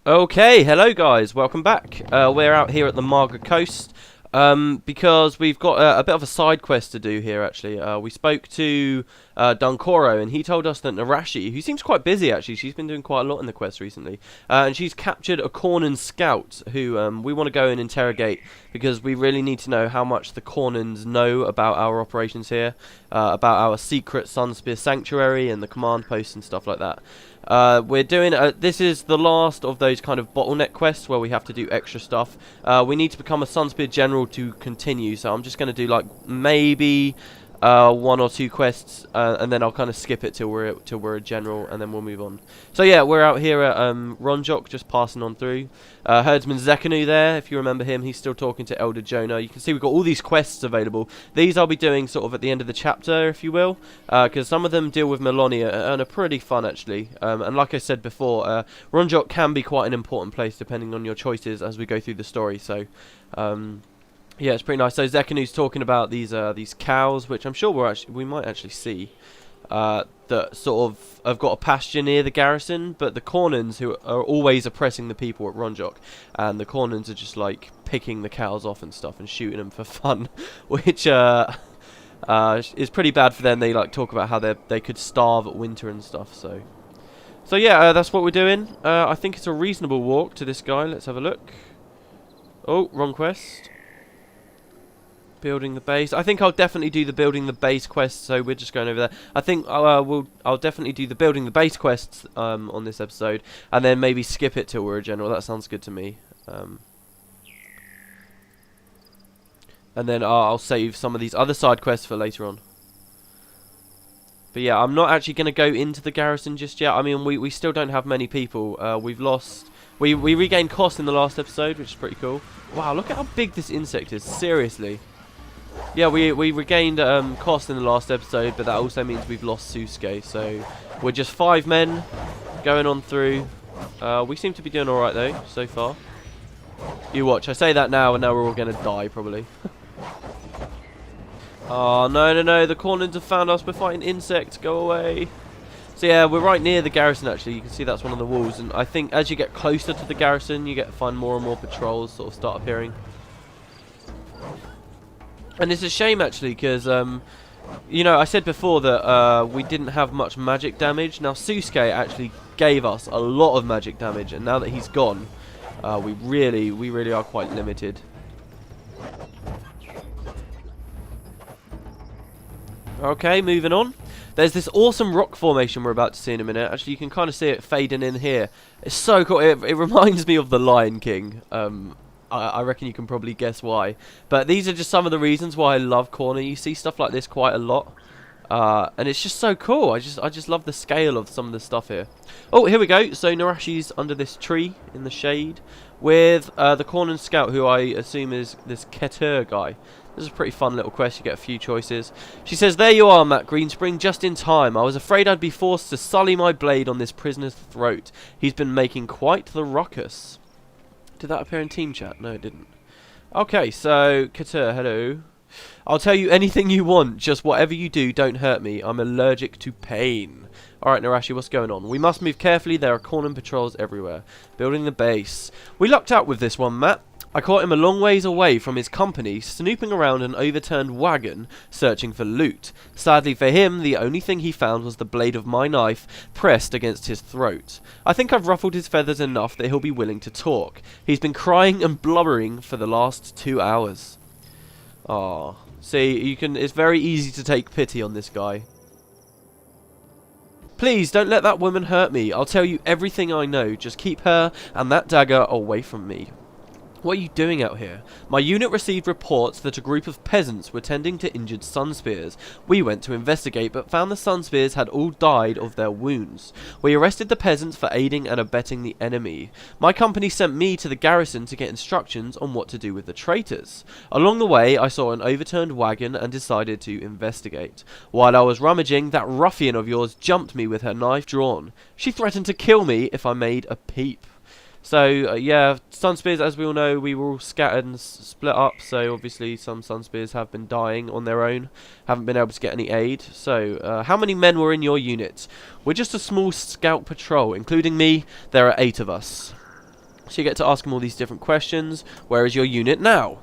Okay, hello guys, welcome back. We're out here at the Marga Coast because we've got a bit of a side quest to do here actually. We spoke to Dunkoro and he told us that Narashi, who seems quite busy actually, she's been doing quite a lot in the quest recently, and she's captured a Kournan scout who we want to go and interrogate because we really need to know how much the Kournans know about our operations here, about our secret Sunspear sanctuary and the command posts and stuff like that. We're doing this is the last of those kind of bottleneck quests where we have to do extra stuff. We need to become a Sunspear General to continue, so I'm just going to do like maybe one or two quests, and then I'll kind of skip it till we're a general, and then we'll move on. So yeah, we're out here at Ronjok, just passing on through. Herdsman Zekanu there, if you remember him, he's still talking to Elder Jonah. You can see we've got all these quests available. These I'll be doing sort of at the end of the chapter, if you will, because some of them deal with Melonia and are pretty fun actually. And like I said before, Ronjok can be quite an important place depending on your choices as we go through the story. So yeah, it's pretty nice. So Zekanu's talking about these cows, which I'm sure we might actually see, that sort of have got a pasture near the garrison, but the Kournans who are always oppressing the people at Ronjok, and the Kournans are just like picking the cows off and stuff and shooting them for fun, which is pretty bad for them. They like talk about how they could starve at winter and stuff. So yeah, that's what we're doing. I think it's a reasonable walk to this guy. Let's have a look. Oh, wrong quest. Building the base. I think I'll definitely do the building the base quest, so we're just going over there. I think I'll definitely do the building the base quests on this episode, and then maybe skip it till we're a general. That sounds good to me. And then I'll save some of these other side quests for later on. But yeah, I'm not actually going to go into the garrison just yet. I mean, we still don't have many people. We've lost... We regained cost in the last episode, which is pretty cool. Wow, look at how big this insect is. Seriously. Yeah, we regained cost in the last episode, but that also means we've lost Susuke. So we're just 5 men going on through. We seem to be doing alright though, so far. You watch, I say that now, and now we're all going to die, probably. Oh, no, the Kournans have found us. We're fighting insects. Go away. So yeah, we're right near the garrison actually. You can see that's one of the walls, and I think as you get closer to the garrison, you get to find more and more patrols sort of start appearing. And it's a shame actually, because you know, I said before that we didn't have much magic damage. Now Susuke actually gave us a lot of magic damage, and now that he's gone, we really are quite limited. Okay, moving on. There's this awesome rock formation we're about to see in a minute. Actually, you can kind of see it fading in here. It's so cool. It reminds me of the Lion King. I reckon you can probably guess why. But these are just some of the reasons why I love Kourna. You see stuff like this quite a lot. And it's just so cool. I just love the scale of some of the stuff here. Oh, here we go. So Narashi's under this tree in the shade with the Kournan scout, who I assume is this Keter guy. This is a pretty fun little quest. You get a few choices. She says, "There you are, Matt Greenspring, just in time. I was afraid I'd be forced to sully my blade on this prisoner's throat. He's been making quite the ruckus." Did that appear in team chat? No, it didn't. Okay, so Keter, hello. "I'll tell you anything you want. Just whatever you do, don't hurt me. I'm allergic to pain." Alright, Narashi, what's going on? "We must move carefully. There are Kournan patrols everywhere." Building the base. "We lucked out with this one, Matt. I caught him a long ways away from his company, snooping around an overturned wagon, searching for loot. Sadly for him, the only thing he found was the blade of my knife pressed against his throat. I think I've ruffled his feathers enough that he'll be willing to talk. He's been crying and blubbering for the last 2 hours." Ah, see, you can. It's very easy to take pity on this guy. "Please, don't let that woman hurt me. I'll tell you everything I know. Just keep her and that dagger away from me." "What are you doing out here?" "My unit received reports that a group of peasants were tending to injured Sunspears. We went to investigate, but found the Sunspears had all died of their wounds. We arrested the peasants for aiding and abetting the enemy. My company sent me to the garrison to get instructions on what to do with the traitors. Along the way, I saw an overturned wagon and decided to investigate. While I was rummaging, that ruffian of yours jumped me with her knife drawn. She threatened to kill me if I made a peep." So, yeah, Sunspears, as we all know, we were all scattered and split up. So, obviously, some Sunspears have been dying on their own. Haven't been able to get any aid. So, how many men were in your unit? "We're just a small scout patrol. Including me, there are 8 of us." So you get to ask them all these different questions. Where is your unit now?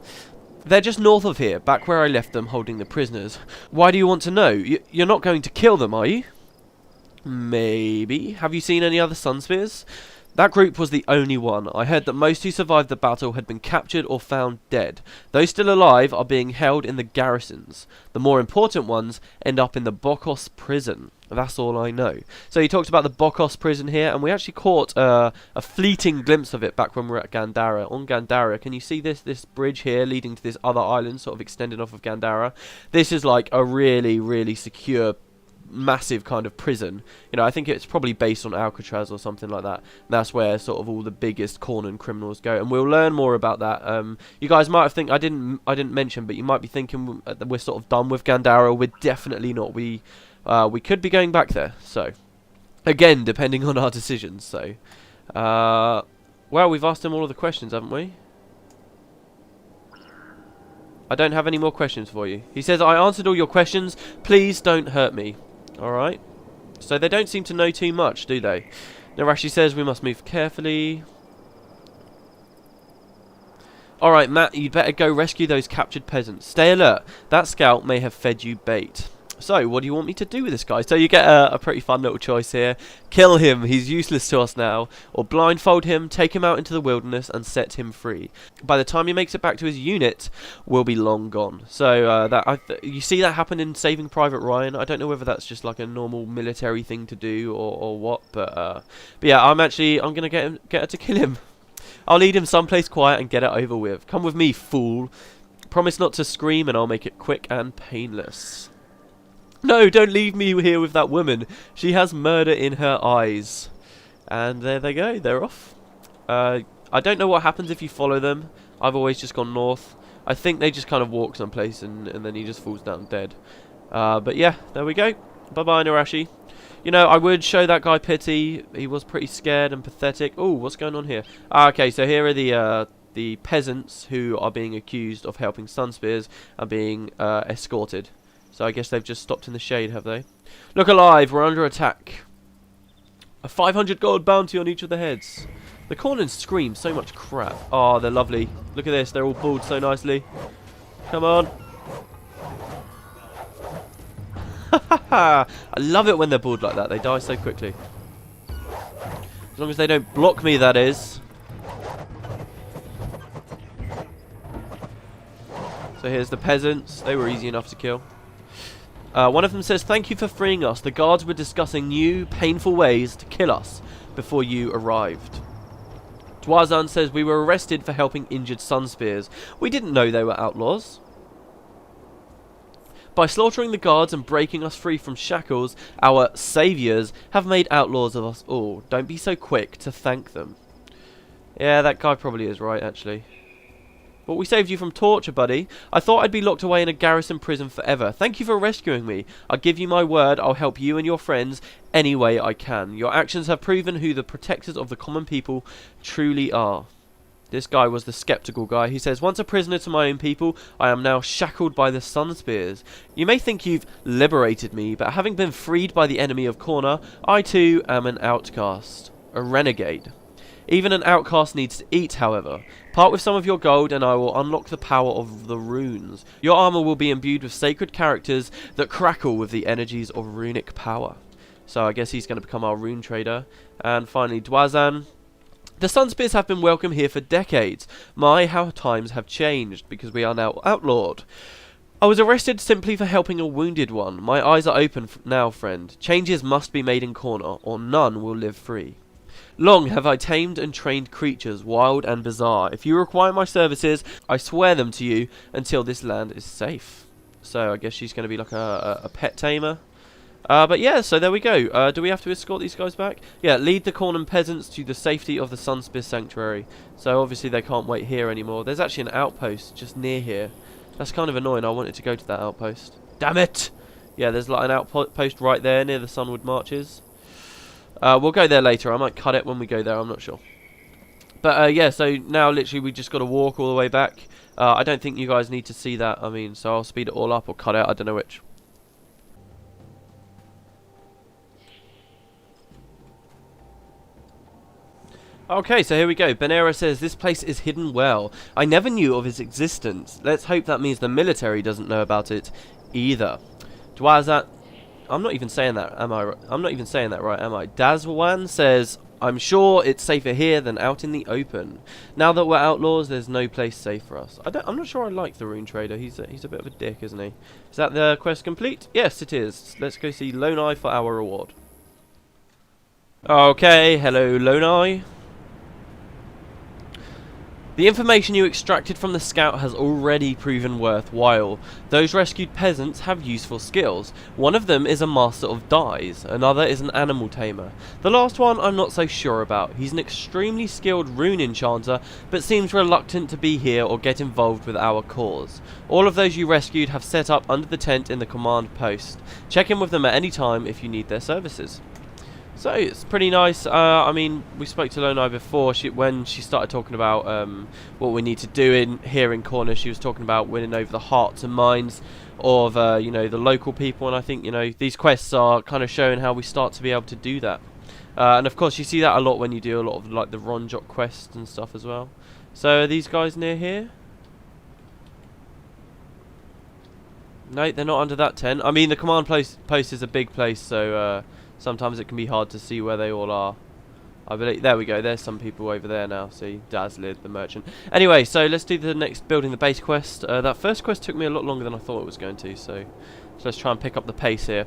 They're just north of here, back where I left them holding the prisoners. Why do you want to know? You're not going to kill them, are you? Maybe. Have you seen any other Sunspears? That group was the only one. I heard that most who survived the battle had been captured or found dead. Those still alive are being held in the garrisons. The more important ones end up in the Bokos prison. That's all I know. So he talks about the Bokos prison here, and we actually caught a fleeting glimpse of it back when we were at Gandara. On Gandara, can you see this bridge here leading to this other island, sort of extending off of Gandara? This is like a really, really secure, massive kind of prison. You know, I think it's probably based on Alcatraz or something like that. And that's where sort of all the biggest Kournan criminals go, and we'll learn more about that. You guys might have think I didn't mention, but you might be thinking that we're sort of done with Gandara. We're definitely not. We could be going back there. So again, depending on our decisions. So well, we've asked him all of the questions, haven't we? I don't have any more questions for you. He says, I answered all your questions. Please don't hurt me. Alright. So they don't seem to know too much, do they? Narashi says we must move carefully. Alright, Matt, you'd better go rescue those captured peasants. Stay alert. That scout may have fed you bait. So, what do you want me to do with this guy? So you get a pretty fun little choice here. Kill him, he's useless to us now. Or blindfold him, take him out into the wilderness and set him free. By the time he makes it back to his unit, we'll be long gone. So, you see that happen in Saving Private Ryan. I don't know whether that's just like a normal military thing to do or what. But yeah, I'm going to get her to kill him. I'll lead him someplace quiet and get it over with. Come with me, fool. Promise not to scream and I'll make it quick and painless. No, don't leave me here with that woman. She has murder in her eyes. And there they go. They're off. I don't know what happens if you follow them. I've always just gone north. I think they just kind of walk someplace and then he just falls down dead. But yeah, there we go. Bye-bye, Narashi. You know, I would show that guy pity. He was pretty scared and pathetic. Oh, what's going on here? Okay, so here are the peasants who are being accused of helping Sunspears and being escorted. So I guess they've just stopped in the shade, have they? Look alive, we're under attack. A 500 gold bounty on each of the heads. The Kournans scream so much crap. Oh, they're lovely. Look at this, they're all pulled so nicely. Come on. I love it when they're pulled like that. They die so quickly. As long as they don't block me, that is. So here's the peasants. They were easy enough to kill. One of them says, thank you for freeing us. The guards were discussing new, painful ways to kill us before you arrived. Dwazan says, we were arrested for helping injured Sunspears. We didn't know they were outlaws. By slaughtering the guards and breaking us free from shackles, our saviours have made outlaws of us all. Don't be so quick to thank them. Yeah, that guy probably is right, actually. But we saved you from torture, buddy. I thought I'd be locked away in a garrison prison forever. Thank you for rescuing me. I'll give you my word I'll help you and your friends any way I can. Your actions have proven who the protectors of the common people truly are. This guy was the skeptical guy. He says, once a prisoner to my own people, I am now shackled by the Sunspears. You may think you've liberated me, but having been freed by the enemy of Kourna, I too am an outcast. A renegade. Even an outcast needs to eat, however. Part with some of your gold and I will unlock the power of the runes. Your armor will be imbued with sacred characters that crackle with the energies of runic power. So I guess he's going to become our rune trader. And finally, Dwazan. The Sunspears have been welcome here for decades. My, how times have changed, because we are now outlawed. I was arrested simply for helping a wounded one. My eyes are open now, friend. Changes must be made in Kourna, or none will live free. Long have I tamed and trained creatures, wild and bizarre. If you require my services, I swear them to you until this land is safe. So I guess she's going to be like a pet tamer. But yeah, so there we go. Do we have to escort these guys back? Yeah, lead the Kournan peasants to the safety of the Sunspear Sanctuary. So obviously they can't wait here anymore. There's actually an outpost just near here. That's kind of annoying. I wanted to go to that outpost. Damn it! Yeah, there's like an outpost right there near the Sunwood Marches. We'll go there later. I might cut it when we go there. I'm not sure. But yeah, so now literally we just got to walk all the way back. I don't think you guys need to see that. I mean, so I'll speed it all up or cut it. I don't know which. Okay, so here we go. Benera says, this place is hidden well. I never knew of its existence. Let's hope that means the military doesn't know about it either. Dwazat, I'm not even saying that, am I? I'm not even saying that right, am I? Dazwan says, I'm sure it's safer here than out in the open. Now that we're outlaws, there's no place safe for us. I'm not sure I like the rune trader. He's a bit of a dick, isn't he? Is that the quest complete? Yes, it is. Let's go see Lonai for our reward. Okay, hello Lonai. The information you extracted from the scout has already proven worthwhile. Those rescued peasants have useful skills. One of them is a master of dyes, another is an animal tamer. The last one I'm not so sure about. He's an extremely skilled rune enchanter, but seems reluctant to be here or get involved with our cause. All of those you rescued have set up under the tent in the command post. Check in with them at any time if you need their services. So it's pretty nice. I mean, we spoke to Lonai before. When she started talking about what we need to do here in Kourna, she was talking about winning over the hearts and minds of you know, the local people. And I think, you know, these quests are kind of showing how we start to be able to do that. And of course, you see that a lot when you do a lot of like the Ronjok quests and stuff as well. So are these guys near here? No, they're not under that tent. I mean, the command post is a big place, so sometimes it can be hard to see where they all are. I believe, there we go, there's some people over there now. See, Dazlid, the merchant. Anyway, so let's do the next building the base quest. That first quest took me a lot longer than I thought it was going to, so let's try and pick up the pace here.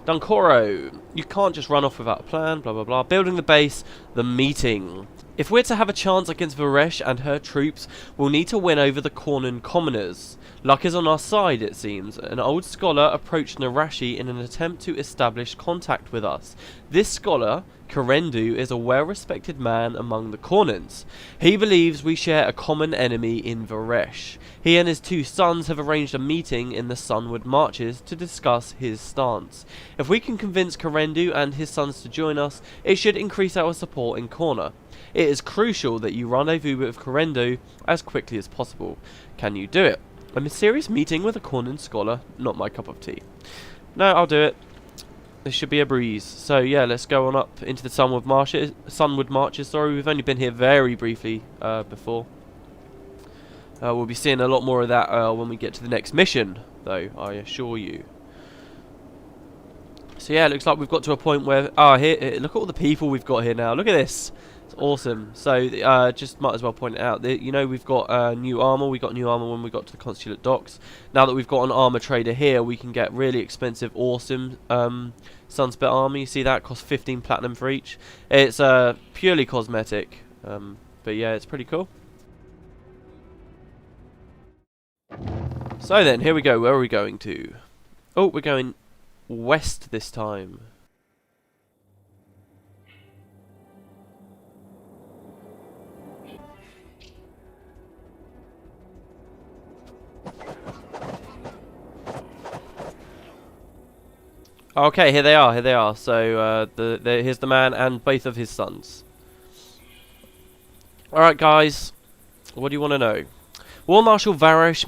Dunkoro, you can't just run off without a plan, blah blah blah. Building the base, the meeting. If we're to have a chance against Varesh and her troops, we'll need to win over the Kournan commoners. Luck is on our side, it seems. An old scholar approached Narashi in an attempt to establish contact with us. This scholar, Korendu, is a well-respected man among the Kournans. He believes we share a common enemy in Varesh. He and his two sons have arranged a meeting in the Sunward Marches to discuss his stance. If we can convince Korendu and his sons to join us, it should increase our support in Kourna. It is crucial that you rendezvous with Korendu as quickly as possible. Can you do it? A mysterious meeting with a Kournan scholar, not my cup of tea. No, I'll do it. This should be a breeze. So yeah, let's go on up into the Sunward Marches. Sorry, we've only been here very briefly before. We'll be seeing a lot more of that when we get to the next mission, though, I assure you. So yeah, it looks like we've got to a point where... here, look at all the people we've got here now. Look at this. It's awesome. So, just might as well point it out. You know, we've got new armor. We got new armor when we got to the Consulate Docks. Now that we've got an armor trader here, we can get really expensive, awesome Sunspear armor. You see that? Costs 15 platinum for each. It's purely cosmetic. But yeah, it's pretty cool. So then, here we go. Where are we going to? Oh, we're going west this time. Okay, here they are, here they are. So, here's the man and both of his sons. Alright guys, what do you want to know? War Marshal Varesh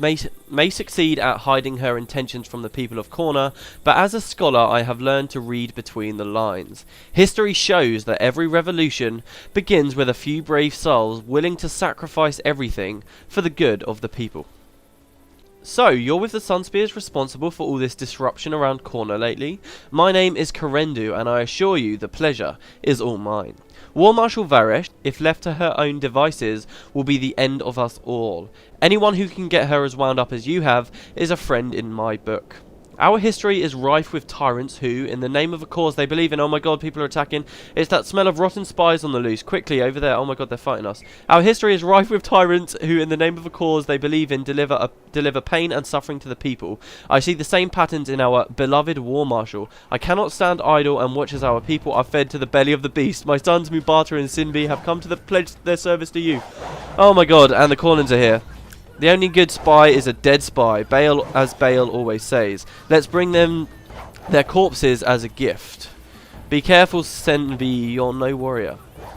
may succeed at hiding her intentions from the people of Kourna, but as a scholar I have learned to read between the lines. History shows that every revolution begins with a few brave souls willing to sacrifice everything for the good of the people. So, you're with the Sunspears responsible for all this disruption around Kourna lately? My name is Korendu, and I assure you the pleasure is all mine. War Marshal Varesh, if left to her own devices, will be the end of us all. Anyone who can get her as wound up as you have is a friend in my book. Our history is rife with tyrants who, in the name of a cause they believe in, oh my god, people are attacking, it's that smell of rotten spies on the loose, quickly, over there, oh my god, they're fighting us. Our history is rife with tyrants who, in the name of a cause they believe in, deliver pain and suffering to the people. I see the same patterns in our beloved War Marshal. I cannot stand idle and watch as our people are fed to the belly of the beast. My sons Mubata and Sinbi have come to pledge their service to you. Oh my god, and the Kournans are here. The only good spy is a dead spy, Bayel, as Bayel always says. Let's bring them their corpses as a gift. Be careful, Senvi, you're no warrior.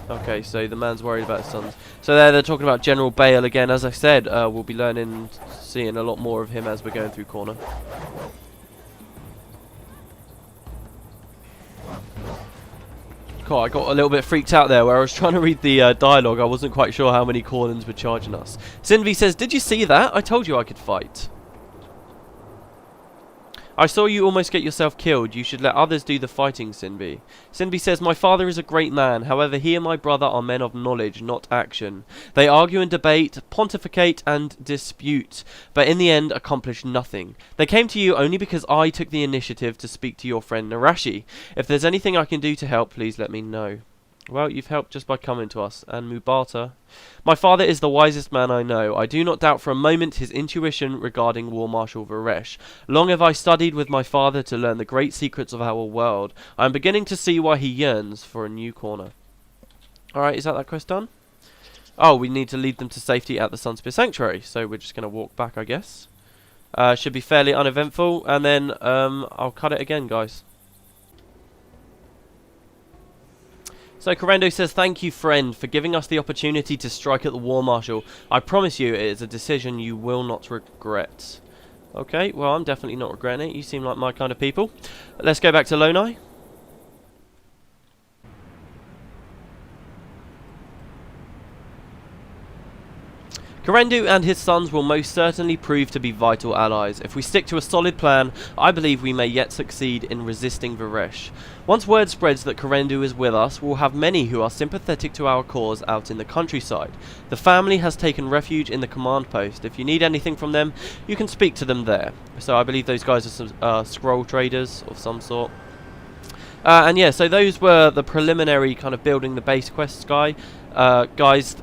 Okay, so the man's worried about his sons. So they're talking about General Bayel again. As I said, we'll be seeing a lot more of him as we're going through Kourna. Cool, I got a little bit freaked out there where I was trying to read the dialogue. I wasn't quite sure how many Kournans were charging us. Sinvi says, did you see that? I told you I could fight. I saw you almost get yourself killed. You should let others do the fighting, Sinvi. Sinvi says, my father is a great man. However, he and my brother are men of knowledge, not action. They argue and debate, pontificate and dispute, but in the end accomplish nothing. They came to you only because I took the initiative to speak to your friend Narashi. If there's anything I can do to help, please let me know. Well, you've helped just by coming to us. And Mubata. My father is the wisest man I know. I do not doubt for a moment his intuition regarding War Marshal Varesh. Long have I studied with my father to learn the great secrets of our world. I am beginning to see why he yearns for a new Kourna. Alright, is that quest done? Oh, we need to lead them to safety at the Sunspear Sanctuary. So we're just going to walk back, I guess. Should be fairly uneventful. And then I'll cut it again, guys. So Correndo says, thank you, friend, for giving us the opportunity to strike at the War Marshal. I promise you it is a decision you will not regret. Okay, well, I'm definitely not regretting it. You seem like my kind of people. Let's go back to Lonai. Korendu and his sons will most certainly prove to be vital allies. If we stick to a solid plan, I believe we may yet succeed in resisting Varesh. Once word spreads that Korendu is with us, we'll have many who are sympathetic to our cause out in the countryside. The family has taken refuge in the command post. If you need anything from them, you can speak to them there. So I believe those guys are some scroll traders of some sort. And yeah, so those were the preliminary kind of building the base quests, guys.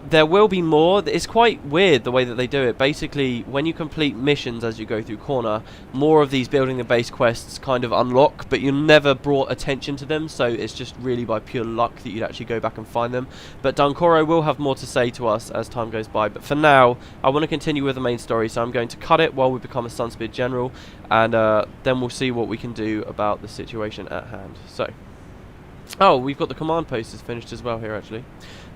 There will be more. It's quite weird the way that they do it. Basically, when you complete missions as you go through Kourna, more of these building the base quests kind of unlock, but you're never brought attention to them, so it's just really by pure luck that you'd actually go back and find them. But Dunkoro will have more to say to us as time goes by. But for now, I want to continue with the main story, so I'm going to cut it while we become a Sunspear General, and then we'll see what we can do about the situation at hand. So, oh, we've got the command posters finished as well here, actually.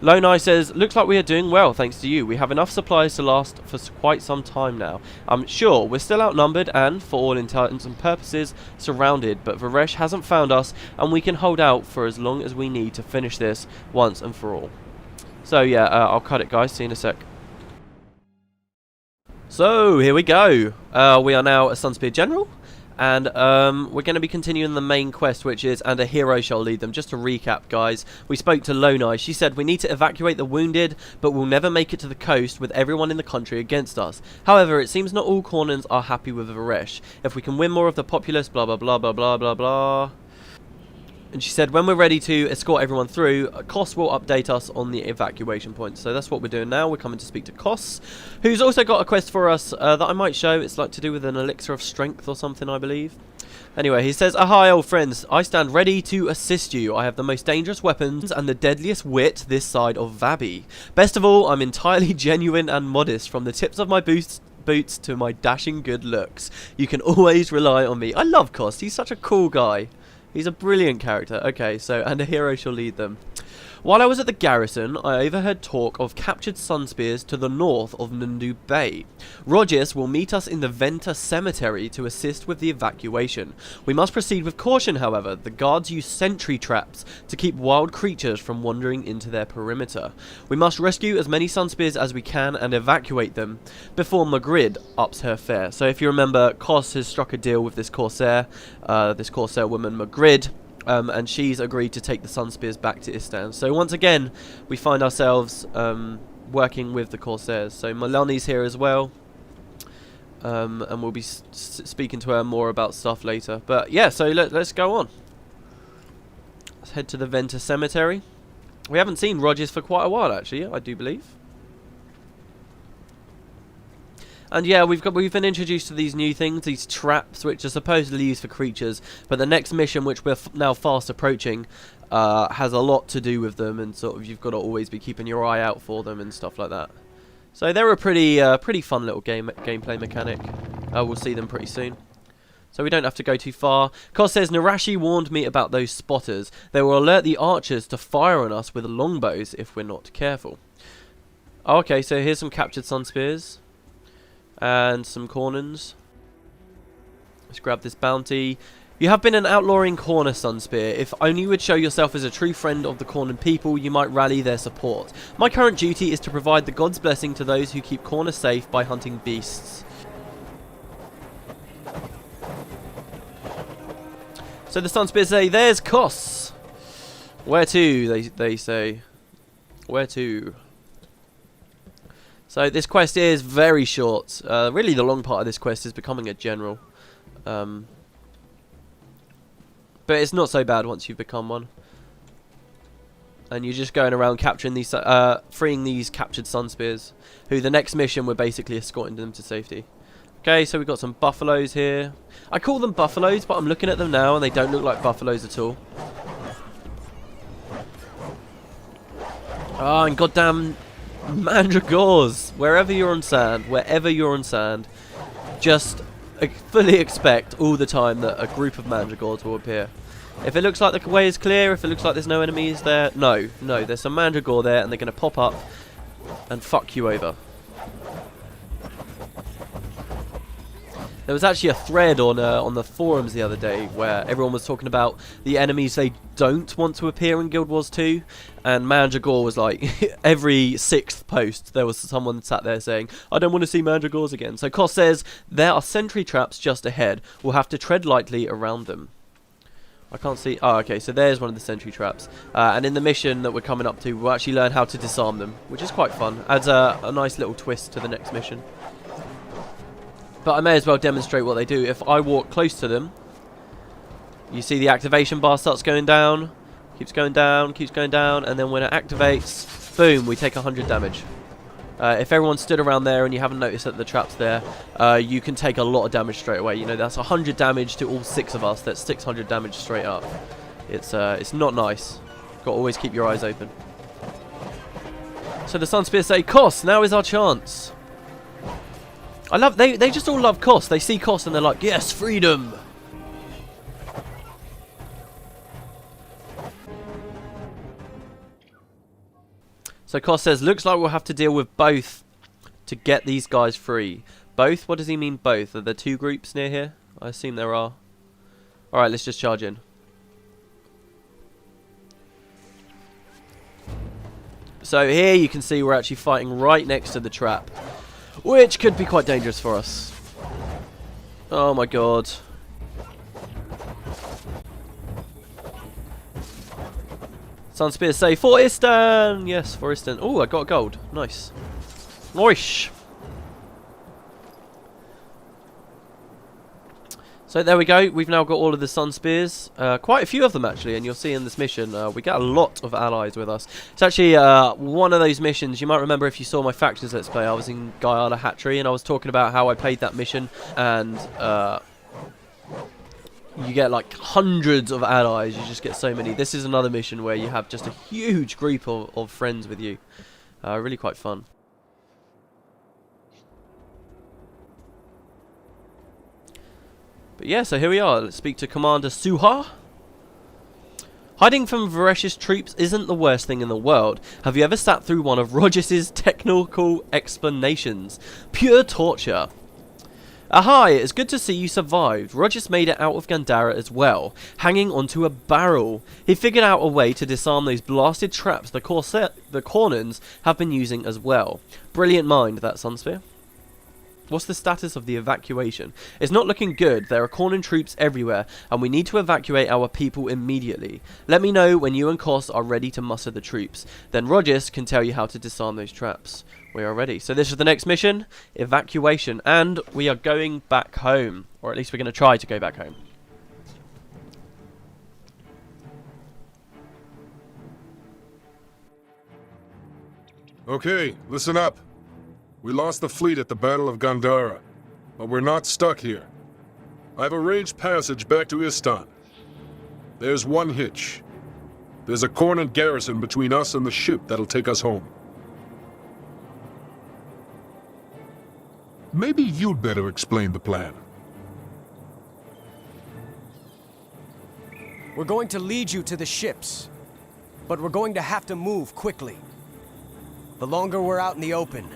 Lonai says, looks like we are doing well, thanks to you. We have enough supplies to last for quite some time now. I'm sure we're still outnumbered and, for all intents and purposes, surrounded, but Varesh hasn't found us, and we can hold out for as long as we need to finish this once and for all. So yeah, I'll cut it, guys. See you in a sec. So, here we go. We are now a Sunspear General. And we're going to be continuing the main quest, which is, and a hero shall lead them. Just to recap, guys, we spoke to Lonai. She said, we need to evacuate the wounded, but we'll never make it to the coast with everyone in the country against us. However, it seems not all Kournans are happy with Varesh. If we can win more of the populace, blah, blah, blah, blah, blah, blah, blah. And she said, when we're ready to escort everyone through, Kos will update us on the evacuation points. So that's what we're doing now. We're coming to speak to Kos, who's also got a quest for us that I might show. It's like to do with an elixir of strength or something, I believe. Anyway, he says, "Ahai, old friends. I stand ready to assist you. I have the most dangerous weapons and the deadliest wit this side of Vabi. Best of all, I'm entirely genuine and modest, from the tips of my boots to my dashing good looks. You can always rely on me." I love Kos. He's such a cool guy. He's a brilliant character. Okay, so, and a hero shall lead them. While I was at the garrison, I overheard talk of captured Sunspears to the north of Nundu Bay. Rogis will meet us in the Venta Cemetery to assist with the evacuation. We must proceed with caution, however. The guards use sentry traps to keep wild creatures from wandering into their perimeter. We must rescue as many Sunspears as we can and evacuate them before Magrid ups her fare. So if you remember, Kos has struck a deal with this corsair woman Magrid. And she's agreed to take the Sunspears back to Istan. So once again, we find ourselves working with the corsairs. So Milani's here as well, and we'll be speaking to her more about stuff later. But yeah, so let's go on. Let's head to the Venta Cemetery. We haven't seen Rogers for quite a while, actually. I do believe. And yeah, we've been introduced to these new things, these traps, which are supposedly used for creatures. But the next mission, which we're now fast approaching, has a lot to do with them, and sort of you've got to always be keeping your eye out for them and stuff like that. So they're a pretty fun little gameplay mechanic. We'll see them pretty soon. So we don't have to go too far. Kos says, Narashi warned me about those spotters. They will alert the archers to fire on us with longbows if we're not careful. Oh, okay, so here's some captured Sunspears. And some Kournans. Let's grab this bounty. You have been an outlaw in Kourna, Sunspear. If only you would show yourself as a true friend of the Kournan people, you might rally their support. My current duty is to provide the god's blessing to those who keep Kourna safe by hunting beasts. So the Sunspears say, there's Kos. Where to, they say. Where to? So this quest is very short. Really the long part of this quest is becoming a general. But it's not so bad once you've become one. And you're just going around capturing these, freeing these captured Sunspears, who the next mission we're basically escorting them to safety. Okay, so we've got some buffaloes here. I call them buffaloes, but I'm looking at them now and they don't look like buffaloes at all. Ah, and goddamn mandragores. Wherever you're on sand, just fully expect all the time that a group of mandragores will appear. If it looks like the way is clear, if it looks like there's no enemies there, no, there's some mandragore there and they're going to pop up and fuck you over. There was actually a thread on the forums the other day where everyone was talking about the enemies they don't want to appear in Guild Wars 2, and Mandragore was like, every 6th post there was someone sat there saying, I don't want to see Mandragores again. So Kos says, there are sentry traps just ahead, we'll have to tread lightly around them. I can't see, oh okay, so there's one of the sentry traps, and in the mission that we're coming up to, we'll actually learn how to disarm them, which is quite fun, adds a nice little twist to the next mission. But I may as well demonstrate what they do. If I walk close to them, you see the activation bar starts going down, keeps going down, and then when it activates, boom, we take 100 damage. If everyone stood around there and you haven't noticed that the trap's there, you can take a lot of damage straight away. You know, that's 100 damage to all 6 of us. That's 600 damage straight up. It's not nice. Got to always keep your eyes open. So the Sunspears say, Kos, now is our chance. I love, they just all love Kos. They see Kos and they're like, yes, freedom. So Kos says, looks like we'll have to deal with both to get these guys free. Both? What does he mean both? Are there 2 groups near here? I assume there are. Alright, let's just charge in. So here you can see we're actually fighting right next to the trap, which could be quite dangerous for us. Oh my god. Sunspears say, for Istan! Yes, for Istan. Oh, I got gold. Nice. Nice. So there we go. We've now got all of the Sunspears. Quite a few of them actually, and you'll see in this mission we get a lot of allies with us. It's actually one of those missions. You might remember if you saw my Factions Let's Play, I was in Guyana Hatchery and I was talking about how I played that mission, and you get like hundreds of allies. You just get so many. This is another mission where you have just a huge group of friends with you. Really quite fun. But yeah, so here we are. Let's speak to Commander Suha. Hiding from Varesh's troops isn't the worst thing in the world. Have you ever sat through one of Rogis's technical explanations? Pure torture. Hi, it's good to see you survived. Rogis made it out of Gandara as well, hanging onto a barrel. He figured out a way to disarm those blasted traps the Kournans have been using as well. Brilliant mind, that Sunspear. What's the status of the evacuation? It's not looking good. There are Kournan troops everywhere, and we need to evacuate our people immediately. Let me know when you and Kos are ready to muster the troops. Then Rogis can tell you how to disarm those traps. We are ready. So this is the next mission, evacuation, and we are going back home. Or at least we're going to try to go back home. Okay, listen up. We lost the fleet at the Battle of Gandara, but we're not stuck here. I've arranged passage back to Istan. There's one hitch. There's a Kournan garrison between us and the ship that'll take us home. Maybe you'd better explain the plan. We're going to lead you to the ships, but we're going to have to move quickly. The longer we're out in the open,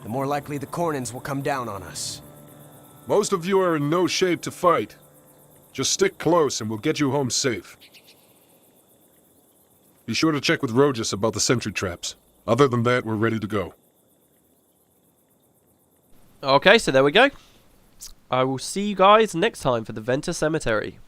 the more likely the Kournans will come down on us. Most of you are in no shape to fight. Just stick close and we'll get you home safe. Be sure to check with Rogus about the sentry traps. Other than that, we're ready to go. Okay, so there we go. I will see you guys next time for the Venta Cemetery.